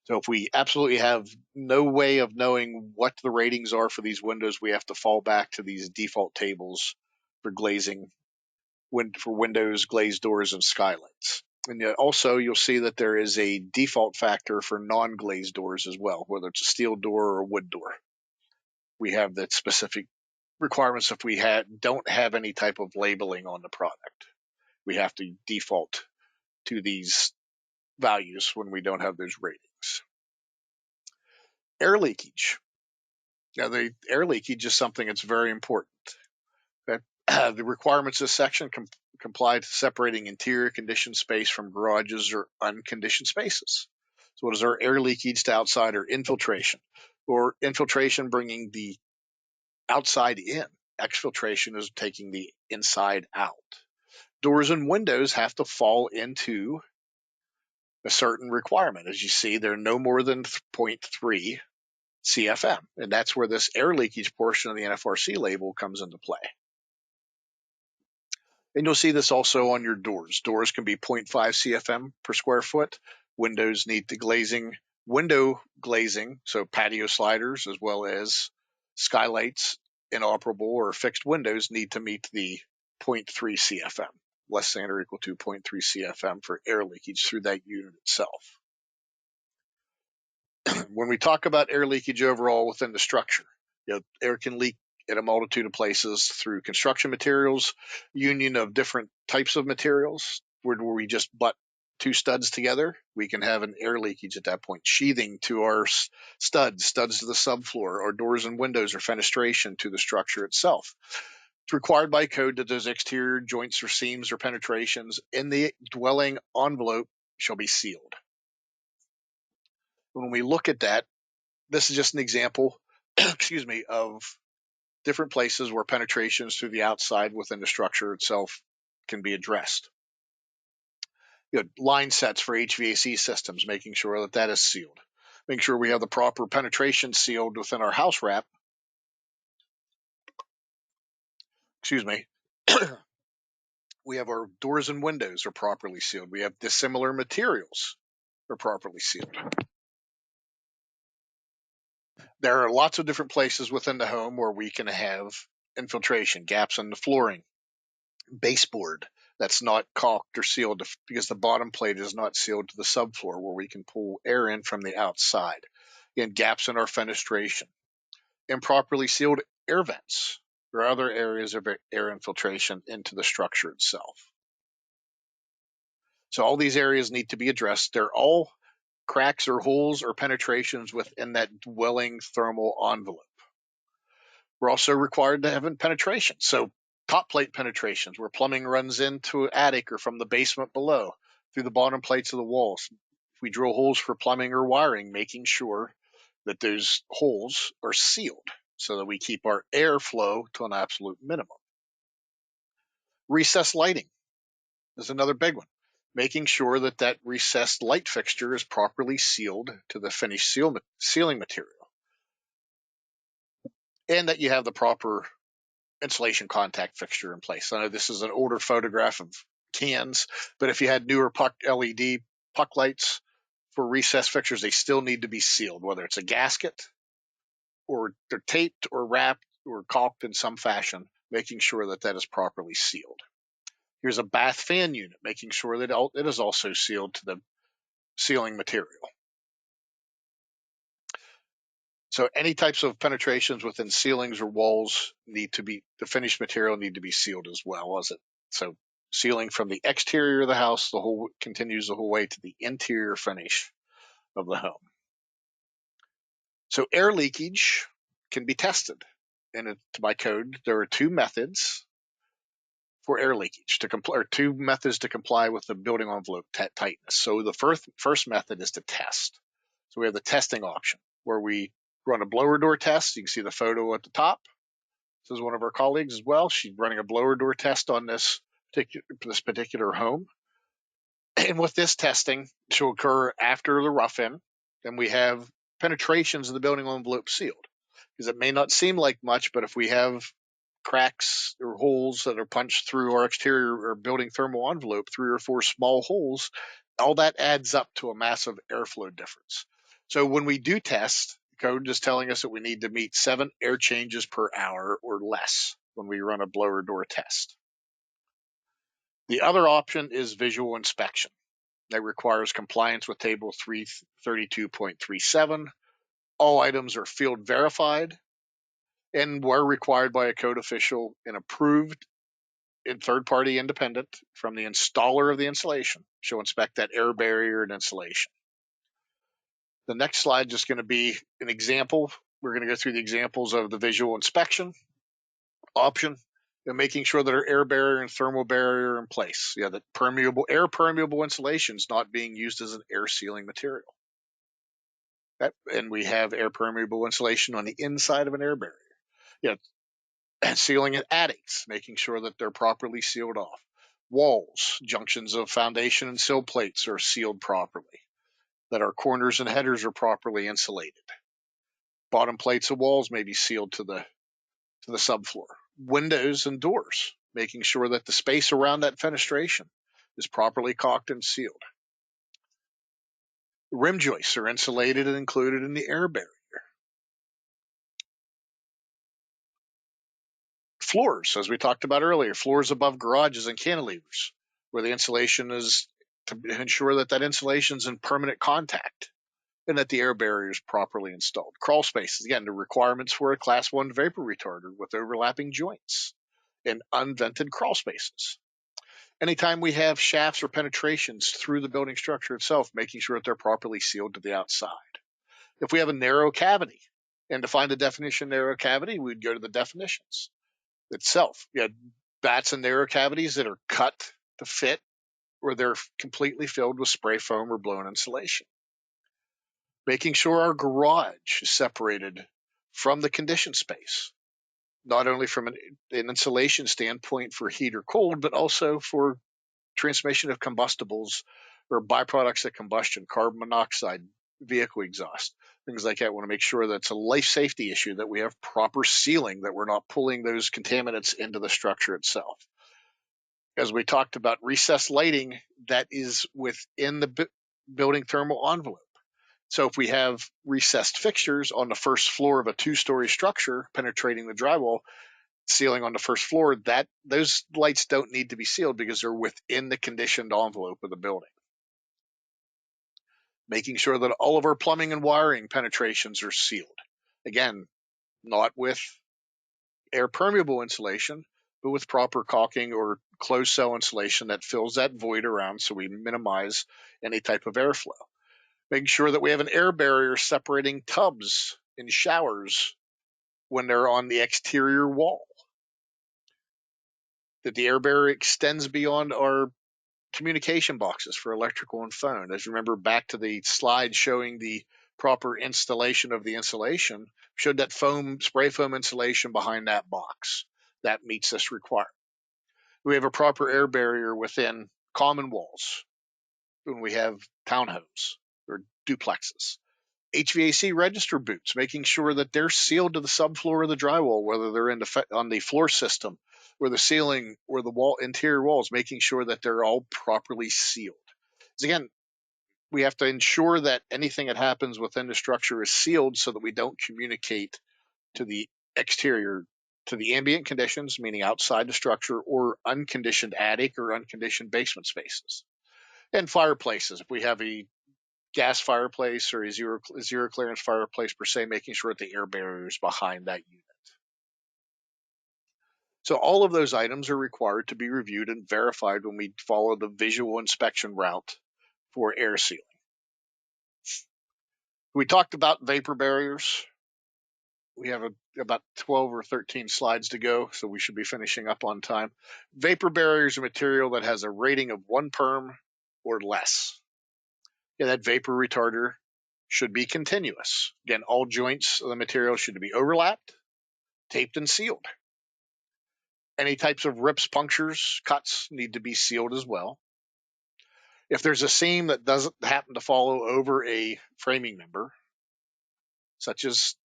B: So if we absolutely have no way of knowing what the ratings are for these windows, we have to fall back to these default tables for glazing, for windows, glazed doors, and skylights. And yet also you'll see that there is a default factor for non-glazed doors as well, whether it's a steel door or a wood door. We have that specific requirements if we don't have any type of labeling on the product. We have to default to these values when we don't have those ratings. Air leakage. Now, the air leakage is something that's very important. The requirements of this section comply to separating interior conditioned space from garages or unconditioned spaces. So what is our air leakage to outside, or infiltration? Or infiltration, bringing the outside in. Exfiltration is taking the inside out. Doors and windows have to fall into a certain requirement. As you see, they're no more than 0.3 CFM, and that's where this air leakage portion of the NFRC label comes into play. And you'll see this also on your doors. Doors can be 0.5 CFM per square foot. Windows need the glazing, window glazing, so patio sliders as well as skylights, inoperable or fixed windows need to meet the 0.3 CFM, less than or equal to 0.3 CFM for air leakage through that unit itself. When we talk about air leakage overall within the structure, air can leak in a multitude of places through construction materials, union of different types of materials, where we just butt two studs together, we can have an air leakage at that point. Sheathing to our studs to the subfloor, or doors and windows or fenestration to the structure itself. It's required by code that those exterior joints or seams or penetrations in the dwelling envelope shall be sealed. When we look at that, this is just an example, excuse me, of different places where penetrations through the outside within the structure itself can be addressed. Line sets for HVAC systems, making sure that that is sealed. Making sure we have the proper penetration sealed within our house wrap. Excuse me. We have our doors and windows are properly sealed. We have dissimilar materials are properly sealed. There are lots of different places within the home where we can have infiltration, gaps in the flooring, baseboard that's not caulked or sealed because the bottom plate is not sealed to the subfloor, where we can pull air in from the outside. Again, gaps in our fenestration, improperly sealed air vents or other areas of air infiltration into the structure itself. So all these areas need to be addressed. They're all cracks or holes or penetrations within that dwelling thermal envelope. We're also required to have penetration. So top plate penetrations, where plumbing runs into an attic or from the basement below through the bottom plates of the walls. If we drill holes for plumbing or wiring, making sure that those holes are sealed so that we keep our airflow to an absolute minimum. Recessed lighting is another big one. Making sure that that recessed light fixture is properly sealed to the finished sealing material. And that you have the proper insulation contact fixture in place. I know this is an older photograph of cans, but if you had newer LED puck lights for recessed fixtures, they still need to be sealed, whether it's a gasket or they're taped or wrapped or caulked in some fashion, making sure that that is properly sealed. Here's a bath fan unit, making sure that it is also sealed to the sealing material. So any types of penetrations within ceilings or walls the finished material need to be sealed as well as it. So sealing from the exterior of the house, continues the whole way to the interior finish of the home. So air leakage can be tested. And to my code, there are two methods for air leakage to comply, or two methods to comply with the building envelope tightness. So the first method is to test. So we have the testing option where we run a blower door test. You can see the photo at the top. This is one of our colleagues as well. She's running a blower door test on this particular home. And with this testing, she'll occur after the rough-in. Then we have penetrations of the building envelope sealed. Because it may not seem like much, but if we have cracks or holes that are punched through our exterior or building thermal envelope, 3 or 4 small holes, all that adds up to a massive airflow difference. So when we do test, the code is telling us that we need to meet 7 air changes per hour or less when we run a blower door test. The other option is visual inspection. That requires compliance with table 332.37. All items are field verified and were required by a code official and approved in third-party independent from the installer of the insulation. She'll inspect that air barrier and insulation. The next slide is just going to be an example. We're going to go through the examples of the visual inspection option and making sure that our air barrier and thermal barrier are in place. Yeah, that air permeable insulation is not being used as an air sealing material. And we have air permeable insulation on the inside of an air barrier. Yeah, and sealing in attics, making sure that they're properly sealed off. Walls, junctions of foundation and sill plates are sealed properly, that our corners and headers are properly insulated. Bottom plates of walls may be sealed to the subfloor. Windows and doors, making sure that the space around that fenestration is properly caulked and sealed. Rim joists are insulated and included in the air barrier. Floors, as we talked about earlier, floors above garages and cantilevers, where the insulation is to ensure that insulation is in permanent contact and that the air barrier is properly installed. Crawl spaces, again, the requirements for a Class 1 vapor retarder with overlapping joints and unvented crawl spaces. Anytime we have shafts or penetrations through the building structure itself, making sure that they're properly sealed to the outside. If we have a narrow cavity, and to find the definition of narrow cavity, we'd go to the definitions itself. Yeah, bats and narrow cavities that are cut to fit, or they're completely filled with spray foam or blown insulation. Making sure our garage is separated from the conditioned space, not only from an insulation standpoint for heat or cold, but also for transmission of combustibles or byproducts of combustion, carbon monoxide, vehicle exhaust, things like that. We want to make sure that it's a life safety issue, that we have proper sealing, that we're not pulling those contaminants into the structure itself. As we talked about recessed lighting, that is within the building thermal envelope. So if we have recessed fixtures on the first floor of a 2-story structure penetrating the drywall, sealing on the first floor, that those lights don't need to be sealed because they're within the conditioned envelope of the building. Making sure that all of our plumbing and wiring penetrations are sealed. Again, not with air permeable insulation, but with proper caulking or closed cell insulation that fills that void around so we minimize any type of airflow. Making sure that we have an air barrier separating tubs and showers when they're on the exterior wall. That the air barrier extends beyond our communication boxes for electrical and phone. As you remember back to the slide showing the proper installation of the insulation, showed that spray foam insulation behind that box. That meets this requirement. We have a proper air barrier within common walls when we have townhomes or duplexes. HVAC register boots, making sure that they're sealed to the subfloor of the drywall, whether they're on the floor system or the ceiling or the interior walls, making sure that they're all properly sealed. So again, we have to ensure that anything that happens within the structure is sealed so that we don't communicate to the exterior, to the ambient conditions, meaning outside the structure, or unconditioned attic or unconditioned basement spaces. And fireplaces, if we have a gas fireplace or a zero clearance fireplace per se, making sure that the air barrier is behind that unit. So all of those items are required to be reviewed and verified when we follow the visual inspection route for air sealing. We talked about vapor barriers. We have about 12 or 13 slides to go, so we should be finishing up on time. Vapor barrier is a material that has a rating of 1 perm or less. Yeah, that vapor retarder should be continuous. Again, all joints of the material should be overlapped, taped, and sealed. Any types of rips, punctures, cuts need to be sealed as well. If there's a seam that doesn't happen to follow over a framing member, such as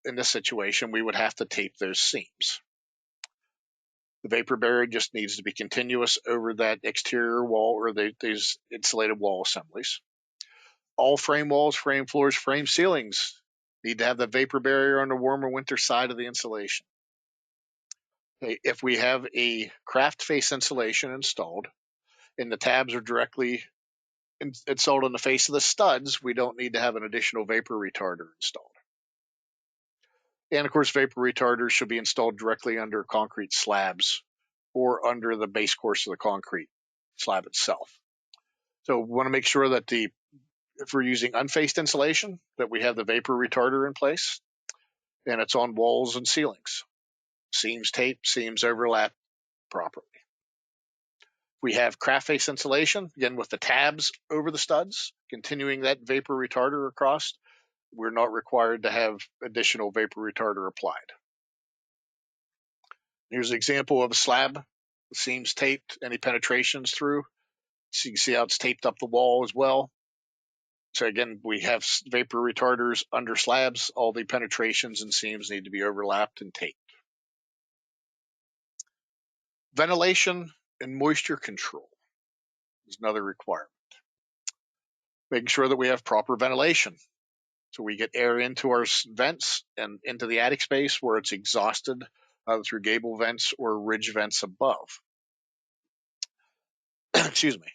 B: in this situation, we would have to tape those seams. The vapor barrier just needs to be continuous over that exterior wall or these insulated wall assemblies. All frame walls, frame floors, frame ceilings need to have the vapor barrier on the warm or winter side of the insulation. If we have a craft face insulation installed and the tabs are directly installed on the face of the studs, we don't need to have an additional vapor retarder installed. And of course, vapor retarders should be installed directly under concrete slabs or under the base course of the concrete slab itself. So we want to make sure that if we're using unfaced insulation, that we have the vapor retarder in place and it's on walls and ceilings. Seams taped, seams overlap properly. We have craft face insulation, again with the tabs over the studs, continuing that vapor retarder across. We're not required to have additional vapor retarder applied. Here's an example of a slab, the seams taped, any penetrations through. So you can see how it's taped up the wall as well. So again, we have vapor retarders under slabs. All the penetrations and seams need to be overlapped and taped. Ventilation and moisture control is another requirement. Making sure that we have proper ventilation. So we get air into our vents and into the attic space where it's exhausted through gable vents or ridge vents above. Excuse me.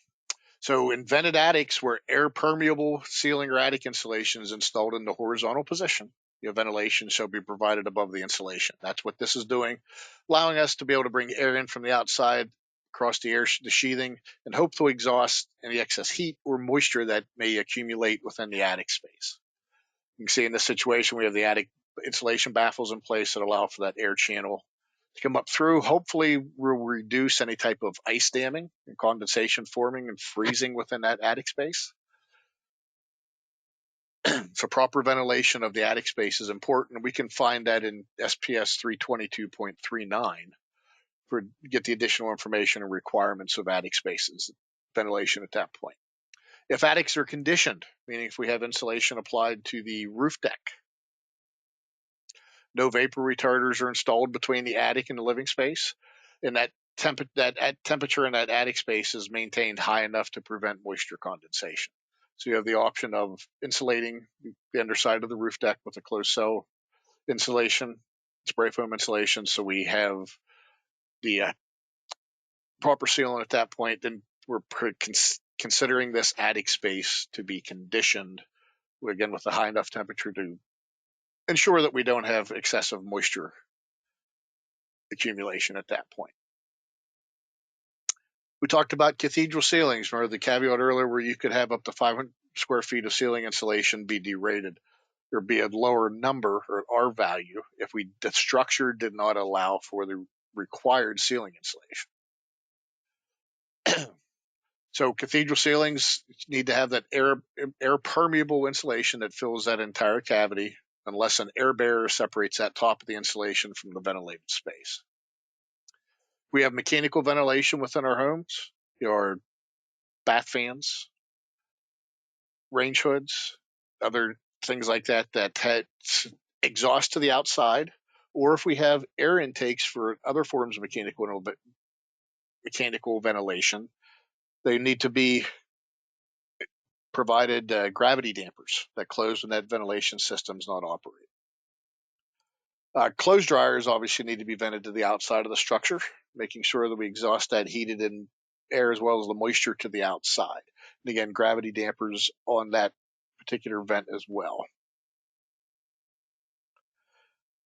B: So in vented attics where air permeable ceiling or attic insulation is installed in the horizontal position, ventilation shall be provided above the insulation. That's what this is doing, allowing us to be able to bring air in from the outside across the sheathing and hopefully exhaust any excess heat or moisture that may accumulate within the attic space. You can see in this situation, we have the attic insulation baffles in place that allow for that air channel to come up through. Hopefully, we'll reduce any type of ice damming and condensation forming and freezing within that attic space. So proper ventilation of the attic space is important. We can find that in SPS 322.39 for get the additional information and requirements of attic spaces, ventilation at that point. If attics are conditioned, meaning if we have insulation applied to the roof deck, no vapor retarders are installed between the attic and the living space, and that temperature in that attic space is maintained high enough to prevent moisture condensation. So you have the option of insulating the underside of the roof deck with a closed cell insulation, spray foam insulation, so we have the proper sealant at that point. Then we're considering this attic space to be conditioned, again, with a high enough temperature to ensure that we don't have excessive moisture accumulation at that point. We talked about cathedral ceilings. Remember the caveat earlier where you could have up to 500 square feet of ceiling insulation be derated or be a lower number or R value if the structure did not allow for the required ceiling insulation. So cathedral ceilings need to have that air permeable insulation that fills that entire cavity unless an air barrier separates that top of the insulation from the ventilated space. We have mechanical ventilation within our homes, our bath fans, range hoods, other things like that exhaust to the outside, or if we have air intakes for other forms of mechanical ventilation, they need to be provided gravity dampers that close when that ventilation system is not operating. Clothes dryers obviously need to be vented to the outside of the structure, making sure that we exhaust that heated in air as well as the moisture to the outside. And again, gravity dampers on that particular vent as well.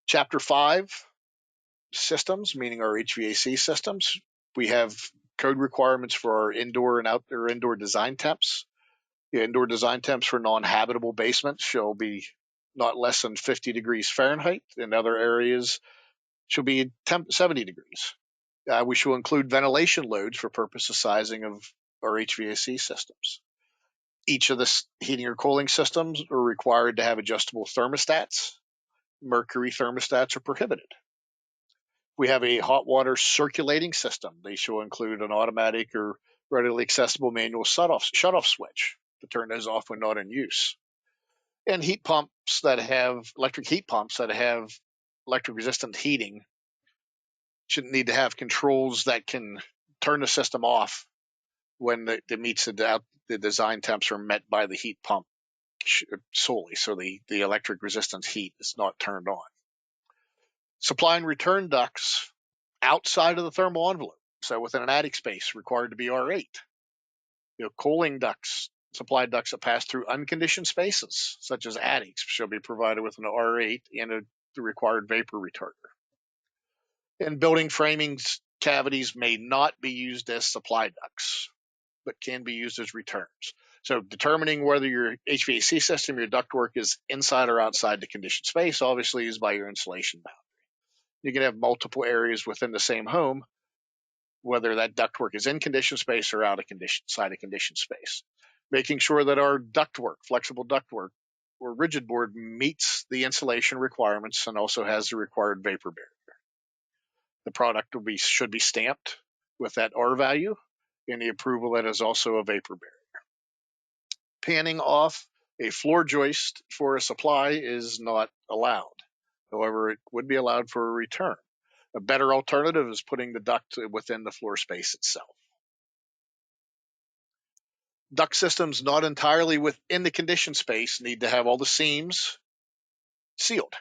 B: Chapter 5, systems, meaning our HVAC systems. We have code requirements for our indoor and outdoor design temps. Indoor design temps for non-habitable basements shall be not less than 50 degrees Fahrenheit. In other areas, shall be 70 degrees. We shall include ventilation loads for purpose of sizing of our HVAC systems. Each of the heating or cooling systems are required to have adjustable thermostats. Mercury thermostats are prohibited. We have a hot water circulating system. They shall include an automatic or readily accessible manual shut-off switch to turn those off when not in use. And heat pumps that have electric heat pumps that have electric resistant heating should need to have controls that can turn the system off when the design temps are met by the heat pump solely, so the electric resistance heat is not turned on. Supply and return ducts outside of the thermal envelope, so within an attic space, required to be R8. Cooling ducts, supply ducts that pass through unconditioned spaces, such as attics, shall be provided with an R8 and the required vapor retarder. And building framings cavities may not be used as supply ducts, but can be used as returns. So determining whether your HVAC system, your ductwork is inside or outside the conditioned space, obviously is by your insulation boundary. You can have multiple areas within the same home, whether that ductwork is in conditioned space or outside of conditioned space. Making sure that our ductwork, flexible ductwork, or rigid board meets the insulation requirements and also has the required vapor barrier. The product should be stamped with that R value and the approval that is also a vapor barrier. Panning off a floor joist for a supply is not allowed. However, it would be allowed for a return. A better alternative is putting the duct within the floor space itself. Duct systems not entirely within the conditioned space need to have all the seams sealed.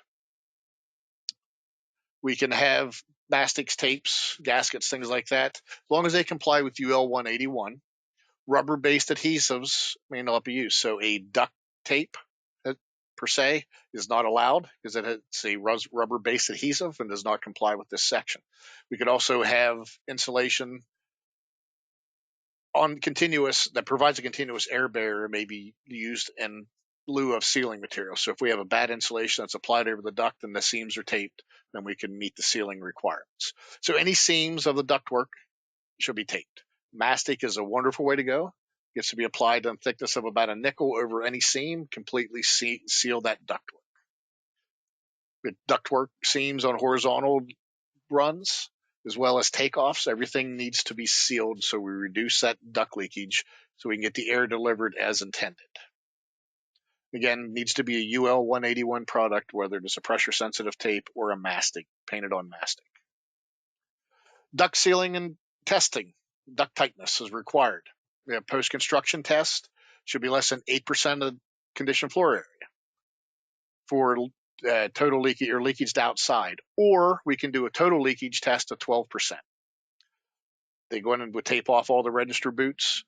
B: We can have mastics, tapes, gaskets, things like that, as long as they comply with UL 181. Rubber-based adhesives may not be used. So a duct tape per se is not allowed because it's a rubber-based adhesive and does not comply with this section. We could also have insulation on continuous that provides a continuous air barrier may be used in lieu of sealing material. So if we have a bad insulation that's applied over the duct and the seams are taped, then we can meet the sealing requirements. So any seams of the ductwork should be taped. Mastic is a wonderful way to go. It gets to be applied on thickness of about a nickel over any seam, completely seal that ductwork. With ductwork seams on horizontal runs, as well as takeoffs, everything needs to be sealed so we reduce that duct leakage so we can get the air delivered as intended. Again, needs to be a UL 181 product, whether it's a pressure sensitive tape or a mastic, painted on mastic. Duct sealing and testing, duct tightness is required. We have post-construction test, should be less than 8% of conditioned floor area for total leakage or leakage to outside, or we can do a total leakage test of 12%. They go in and would tape off all the register boots,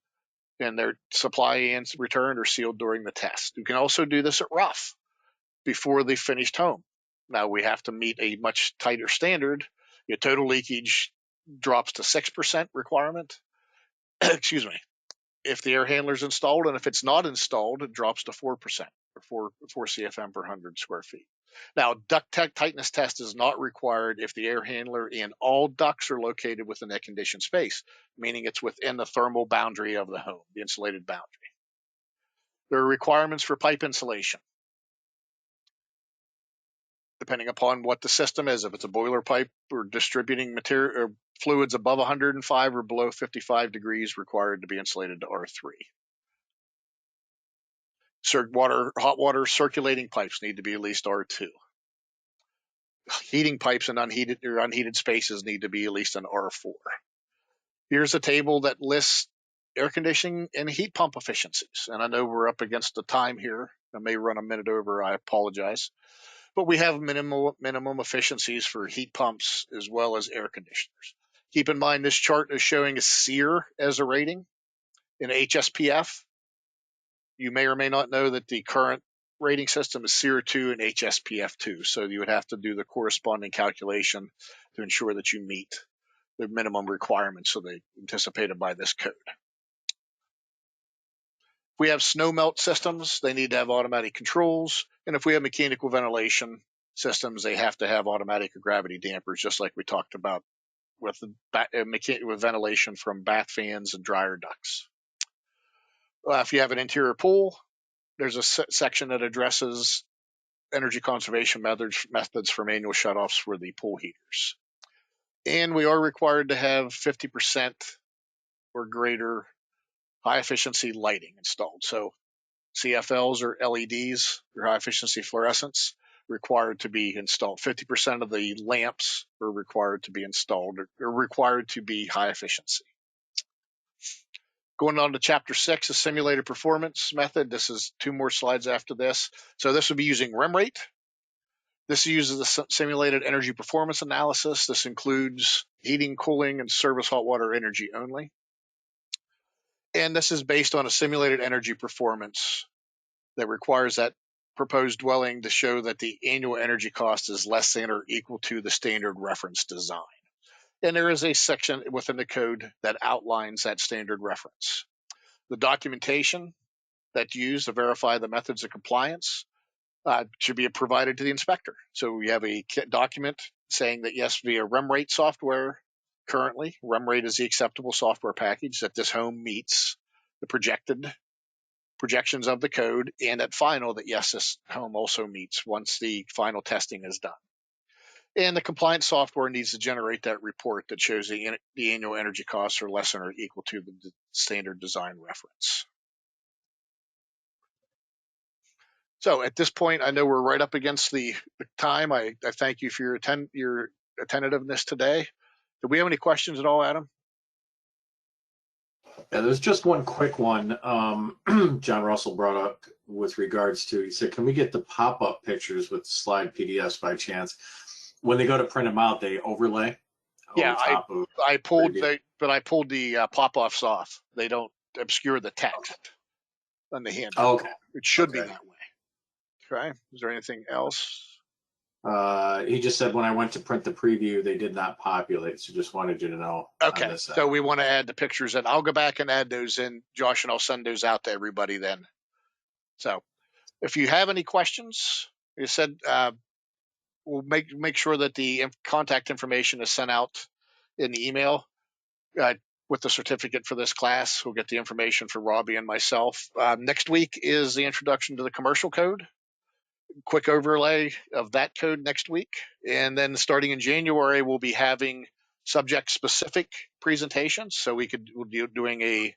B: and their supply and return are sealed during the test. You can also do this at rough before the finished home. Now we have to meet a much tighter standard. Your total leakage drops to 6% requirement. Excuse me. If the air handler is installed, and if it's not installed, it drops to 4% or 4 CFM per 100 square feet. Now, duct tightness test is not required if the air handler and all ducts are located within a conditioned space, meaning it's within the thermal boundary of the home, the insulated boundary. There are requirements for pipe insulation, depending upon what the system is. If it's a boiler pipe or distributing material or fluids above 105 or below 55 degrees, required to be insulated to R3. Hot water circulating pipes need to be at least R2. Heating pipes in unheated spaces need to be at least an R4. Here's a table that lists air conditioning and heat pump efficiencies. And I know we're up against the time here. I may run a minute over. I apologize. But we have minimum efficiencies for heat pumps as well as air conditioners. Keep in mind this chart is showing a SEER as a rating in HSPF. You may or may not know that the current rating system is SEER 2 and HSPF 2. So you would have to do the corresponding calculation to ensure that you meet the minimum requirements so they anticipated by this code. If we have snow melt systems, they need to have automatic controls. And if we have mechanical ventilation systems, they have to have automatic or gravity dampers, just like we talked about with with ventilation from bath fans and dryer ducts. If you have an interior pool, there's a section that addresses energy conservation methods for manual shutoffs for the pool heaters. And we are required to have 50% or greater high efficiency lighting installed. So CFLs or LEDs, or high efficiency fluorescents, required to be installed. 50% of the lamps are required to be installed or required to be high efficiency. Going on to chapter 6, a simulated performance method. This is 2 more slides after this. So this would be using REM-rate. This uses a simulated energy performance analysis. This includes heating, cooling, and service hot water energy only. And this is based on a simulated energy performance that requires that proposed dwelling to show that the annual energy cost is less than or equal to the standard reference design. And there is a section within the code that outlines that standard reference. The documentation that's used to verify the methods of compliance should be provided to the inspector. So we have a document saying that yes, via REM-rate software, currently REM-rate is the acceptable software package that this home meets the projections of the code, and at final that yes, this home also meets once the final testing is done. And the compliance software needs to generate that report that shows the annual energy costs are less than or equal to the standard design reference. So at this point, I know we're right up against the time. I thank you for your attentiveness today. Do we have any questions at all, Adam?
C: Yeah, there's just one quick one John Russell brought up with regards to, he said, can we get the pop-up pictures with slide PDFs by chance? When they go to print them out, they overlay?
B: Yeah, I pulled the pop-offs off. They don't obscure the text on the handout.
C: Oh, okay.
B: It should be that way. Okay. Is there anything else?
C: He just said when I went to print the preview, they did not populate. So just wanted you to know.
B: Okay. So we want to add the pictures, and I'll go back and add those in, Josh, and I'll send those out to everybody then. So if you have any questions, you said we'll make sure that the contact information is sent out in the email with the certificate for this class. We'll get the information for Robbie and myself. Next week is the introduction to the commercial code. Quick overlay of that code next week. And then starting in January, we'll be having subject specific presentations. So we'll be doing a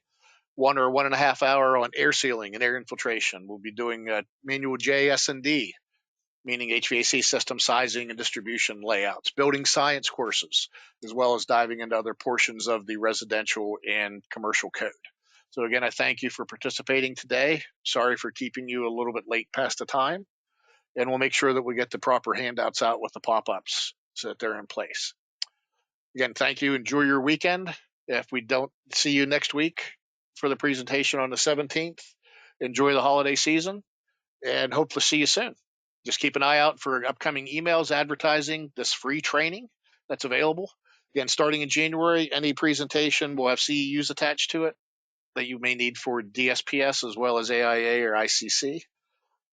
B: 1 or 1.5 hour on air sealing and air infiltration. We'll be doing manual JS&D, meaning HVAC system sizing and distribution layouts, building science courses, as well as diving into other portions of the residential and commercial code. So again, I thank you for participating today. Sorry for keeping you a little bit late past the time. And we'll make sure that we get the proper handouts out with the pop-ups so that they're in place. Again, thank you. Enjoy your weekend. If we don't see you next week for the presentation on the 17th, enjoy the holiday season and hope to see you soon. Just keep an eye out for upcoming emails advertising this free training that's available. Again, starting in January, any presentation will have CEUs attached to it that you may need for DSPS as well as AIA or ICC.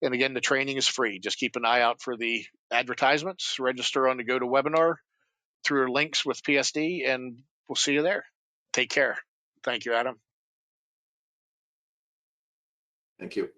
B: And again, the training is free. Just keep an eye out for the advertisements. Register on the GoToWebinar through our links with PSD, and we'll see you there. Take care. Thank you, Adam.
C: Thank you.